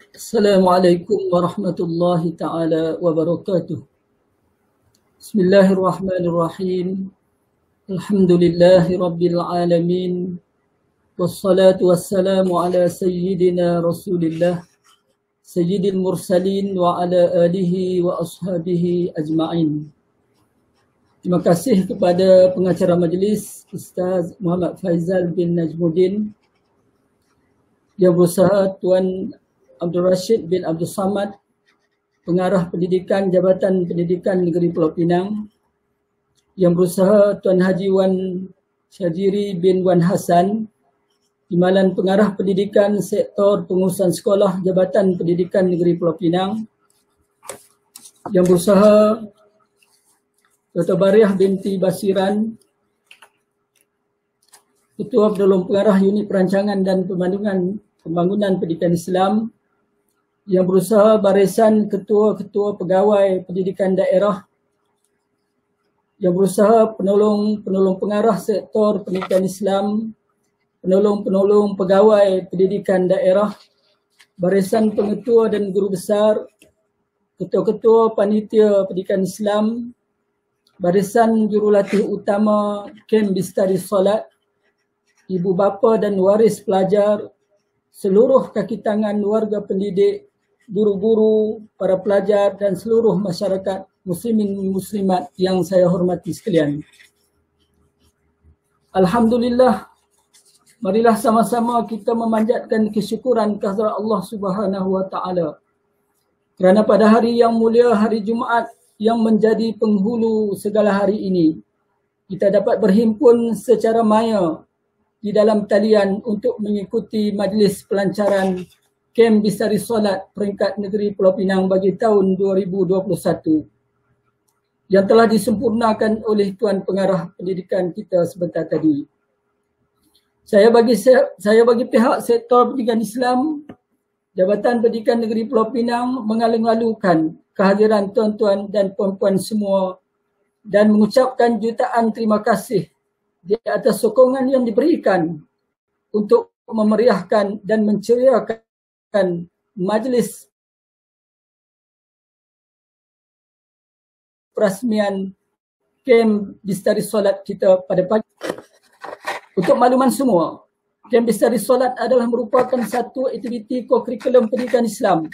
Assalamualaikum warahmatullahi taala wabarakatuh. Bismillahirrahmanirrahim. Alhamdulillahi rabbil alamin. Wassalatu wassalamu ala sayyidina Rasulillah sayyidil mursalin wa ala alihi wa ashabihi ajma'in. Terima kasih kepada pengacara majlis Ustaz Muhammad Faizal bin Najmuddin, Yang Berusaha Tuan Abdul Rashid bin Abdul Samad, Pengarah Pendidikan Jabatan Pendidikan Negeri Pulau Pinang, Yang Berusaha Tuan Haji Wan Syajiri bin Wan Hassan, Timbalan Pengarah Pendidikan Sektor Pengurusan Sekolah Jabatan Pendidikan Negeri Pulau Pinang, Yang Berusaha Dr. Bariah binti Basiran, Ketua Penolong Pengarah Unit Perancangan dan Pembangunan Pendidikan Islam, Yang Berusaha Barisan Ketua-Ketua Pegawai Pendidikan Daerah, Yang Berusaha Penolong Pengarah Sektor Pendidikan Islam, Penolong Pegawai Pendidikan Daerah, Barisan Pengetua dan Guru Besar, Ketua-Ketua Panitia Pendidikan Islam, Barisan Jurulatih Utama Kem Bistari Solat, ibu bapa dan waris pelajar, seluruh kaki tangan warga pendidik, guru-guru, para pelajar dan seluruh masyarakat muslimin muslimat yang saya hormati sekalian. Alhamdulillah, marilah sama-sama kita memanjatkan kesyukuran kehadrat Allah Subhanahu wa taala. Kerana pada hari yang mulia, hari Jumaat yang menjadi penghulu segala hari ini, kita dapat berhimpun secara maya di dalam talian untuk mengikuti majlis pelancaran Kem Bistari Solat peringkat negeri Pulau Pinang bagi tahun 2021 yang telah disempurnakan oleh Tuan Pengarah Pendidikan kita sebentar tadi. Saya bagi pihak Sektor Pendidikan Islam Jabatan Pendidikan Negeri Pulau Pinang mengalu-alukan kehadiran tuan-tuan dan puan-puan semua dan mengucapkan jutaan terima kasih di atas sokongan yang diberikan untuk memeriahkan dan menceriakan majlis perasmian Kem Bistari Solat kita pada pagi. Untuk makluman semua, Kem Bistari Solat adalah merupakan satu aktiviti kokurikulum pendidikan Islam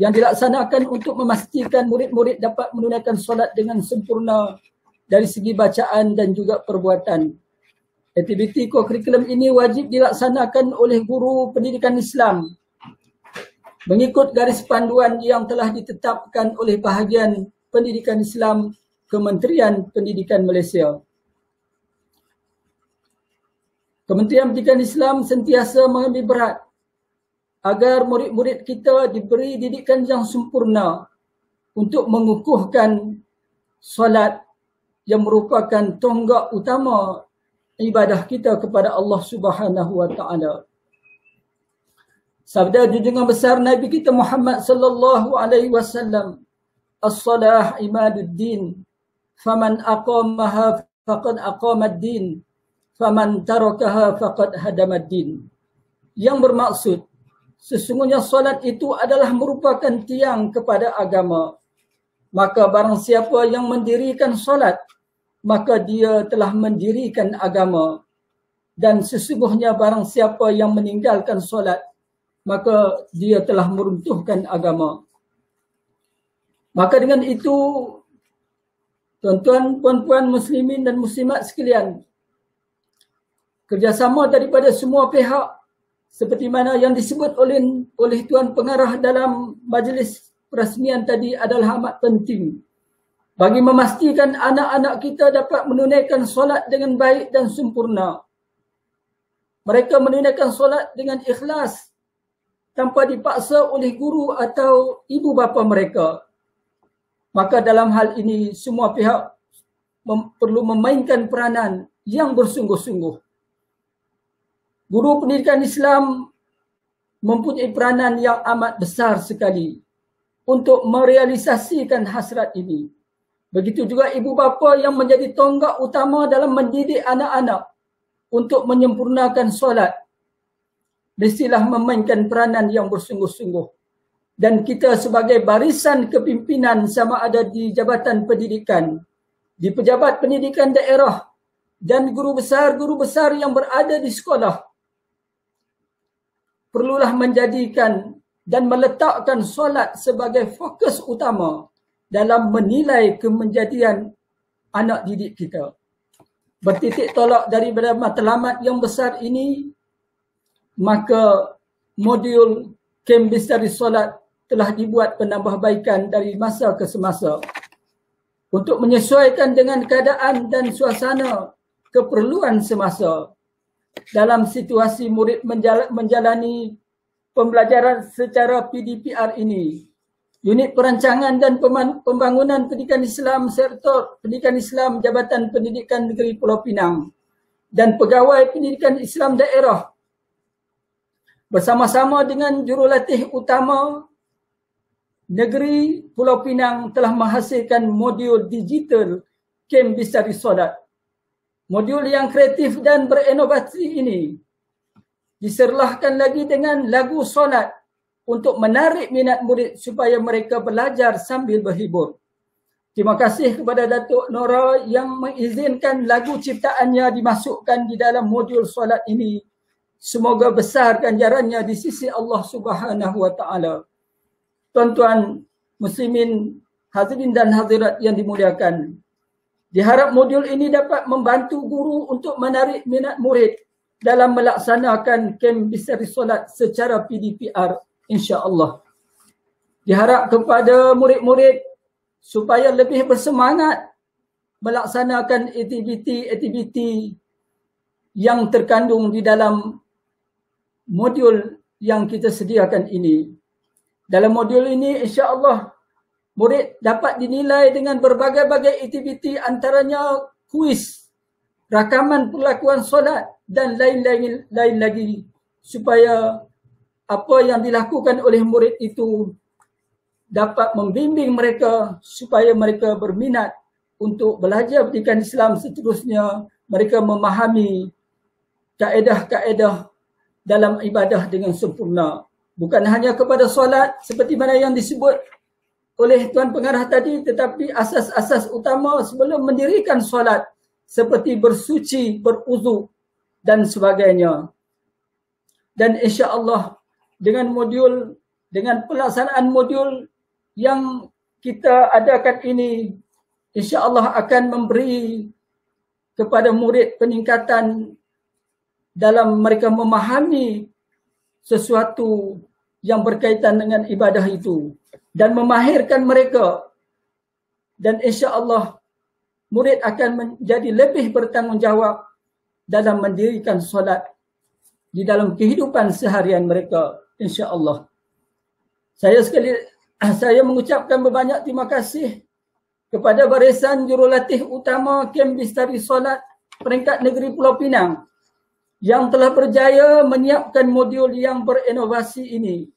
yang dilaksanakan untuk memastikan murid-murid dapat menunaikan solat dengan sempurna dari segi bacaan dan juga perbuatan. Aktiviti kokurikulum ini wajib dilaksanakan oleh guru pendidikan Islam mengikut garis panduan yang telah ditetapkan oleh bahagian Pendidikan Islam Kementerian Pendidikan Malaysia. Kementerian Pendidikan Islam sentiasa mengambil berat agar murid-murid kita diberi didikan yang sempurna untuk mengukuhkan solat yang merupakan tonggak utama ibadah kita kepada Allah Subhanahu wa taala. Sabda junjungan besar Nabi kita Muhammad sallallahu alaihi wasallam, "As-salah imaduddin, faman aqamaha faqad aqamad-din, faman tarakaha faqad hadamad-din." Yang bermaksud, sesungguhnya solat itu adalah merupakan tiang kepada agama. Maka barang siapa yang mendirikan solat, maka dia telah mendirikan agama. Dan sesungguhnya barang siapa yang meninggalkan solat, maka dia telah meruntuhkan agama. Maka dengan itu, tuan-tuan, puan-puan muslimin dan muslimat sekalian, kerjasama daripada semua pihak seperti mana yang disebut oleh Tuan Pengarah dalam majlis perasmian tadi adalah amat penting bagi memastikan anak-anak kita dapat menunaikan solat dengan baik dan sempurna. Mereka menunaikan solat dengan ikhlas tanpa dipaksa oleh guru atau ibu bapa mereka. Maka dalam hal ini semua pihak perlu memainkan peranan yang bersungguh-sungguh. Guru pendidikan Islam mempunyai peranan yang amat besar sekali untuk merealisasikan hasrat ini. Begitu juga ibu bapa yang menjadi tonggak utama dalam mendidik anak-anak untuk menyempurnakan solat. Mestilah memainkan peranan yang bersungguh-sungguh dan kita sebagai barisan kepimpinan sama ada di Jabatan Pendidikan, di Pejabat Pendidikan Daerah dan guru besar yang berada di sekolah perlulah menjadikan dan meletakkan solat sebagai fokus utama dalam menilai kemenjadian anak didik kita. Bertitik tolak daripada matlamat yang besar ini, maka modul kem bestari solat telah dibuat penambahbaikan dari masa ke semasa untuk menyesuaikan dengan keadaan dan suasana keperluan semasa dalam situasi murid menjalani pembelajaran secara PDPR ini. Unit Perancangan dan Pembangunan Pendidikan Islam Serta Pendidikan Islam Jabatan Pendidikan Negeri Pulau Pinang dan Pegawai Pendidikan Islam Daerah bersama-sama dengan jurulatih utama Negeri Pulau Pinang telah menghasilkan modul digital kem bestari solat. Modul yang kreatif dan berinovasi ini diserlahkan lagi dengan lagu solat untuk menarik minat murid supaya mereka belajar sambil berhibur. Terima kasih kepada Datuk Nora yang mengizinkan lagu ciptaannya dimasukkan di dalam modul solat ini. Semoga besar ganjarannya di sisi Allah Subhanahu wa taala. Tuan-tuan muslimin, hadirin dan hadirat yang dimuliakan, diharap modul ini dapat membantu guru untuk menarik minat murid dalam melaksanakan kem bestari solat secara PDPR, insya-Allah. Diharap kepada murid-murid supaya lebih bersemangat melaksanakan aktiviti-aktiviti yang terkandung di dalam modul yang kita sediakan ini. Dalam modul ini, insya-Allah, murid dapat dinilai dengan berbagai-bagai aktiviti, antaranya kuis, rakaman perlakuan solat dan lain-lain lagi, supaya apa yang dilakukan oleh murid itu dapat membimbing mereka supaya mereka berminat untuk belajar pendidikan Islam. Seterusnya mereka memahami kaedah-kaedah dalam ibadah dengan sempurna. Bukan hanya kepada solat seperti mana yang disebut oleh Tuan Pengarah tadi, tetapi asas-asas utama sebelum mendirikan solat seperti bersuci, beruzu dan sebagainya. Dan insya-Allah dengan pelaksanaan modul yang kita adakan ini, insya-Allah akan memberi kepada murid peningkatan dalam mereka memahami sesuatu yang berkaitan dengan ibadah itu dan memahirkan mereka, dan insya-Allah murid akan menjadi lebih bertanggungjawab dalam mendirikan solat di dalam kehidupan seharian mereka, insya-Allah. Saya mengucapkan berbanyak terima kasih kepada barisan jurulatih utama kem bestari solat peringkat negeri Pulau Pinang yang telah berjaya menyiapkan modul yang berinovasi ini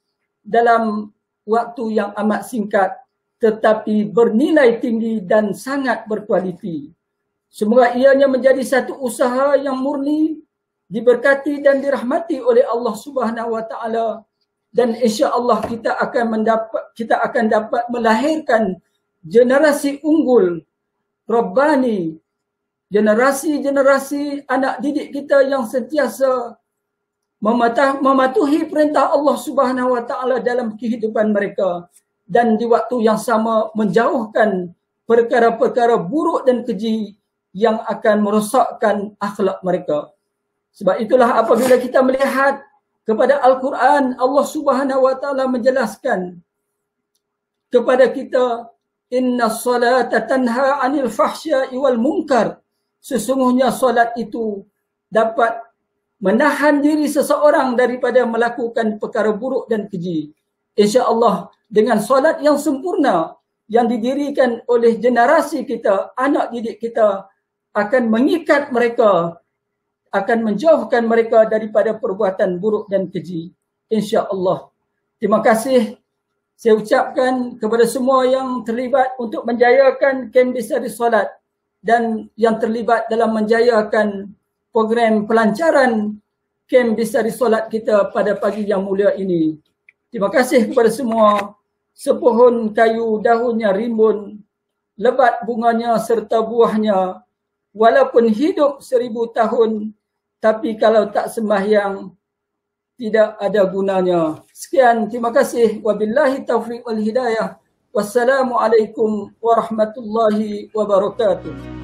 dalam waktu yang amat singkat tetapi bernilai tinggi dan sangat berkualiti. Semoga ianya menjadi satu usaha yang murni, diberkati dan dirahmati oleh Allah Subhanahu wa taala, dan insya-Allah kita akan dapat melahirkan generasi unggul Rabbani, generasi anak didik kita yang sentiasa mematuhi perintah Allah Subhanahu wa taala dalam kehidupan mereka, dan di waktu yang sama menjauhkan perkara-perkara buruk dan keji yang akan merosakkan akhlak mereka. Sebab itulah apabila kita melihat kepada Al-Quran, Allah Subhanahu wa taala menjelaskan kepada kita, innas salata tanha 'anil fahsya'i wal munkar. Sesungguhnya solat itu dapat menahan diri seseorang daripada melakukan perkara buruk dan keji. Insya-Allah dengan solat yang sempurna yang didirikan oleh generasi kita, anak didik kita, akan mengikat mereka, akan menjauhkan mereka daripada perbuatan buruk dan keji, insya-Allah. Terima kasih saya ucapkan kepada semua yang terlibat untuk menjayakan kem bestari solat dan yang terlibat dalam menjayakan program pelancaran kem bestari solat kita pada pagi yang mulia ini. Terima kasih kepada semua. Sepohon kayu daunnya rimbun, lebat bunganya serta buahnya, walaupun hidup 1000 tahun, tapi kalau tak sembahyang, tidak ada gunanya. Sekian, terima kasih. Wabillahi taufiq wal hidayah. Wassalamualaikum warahmatullahi wabarakatuh.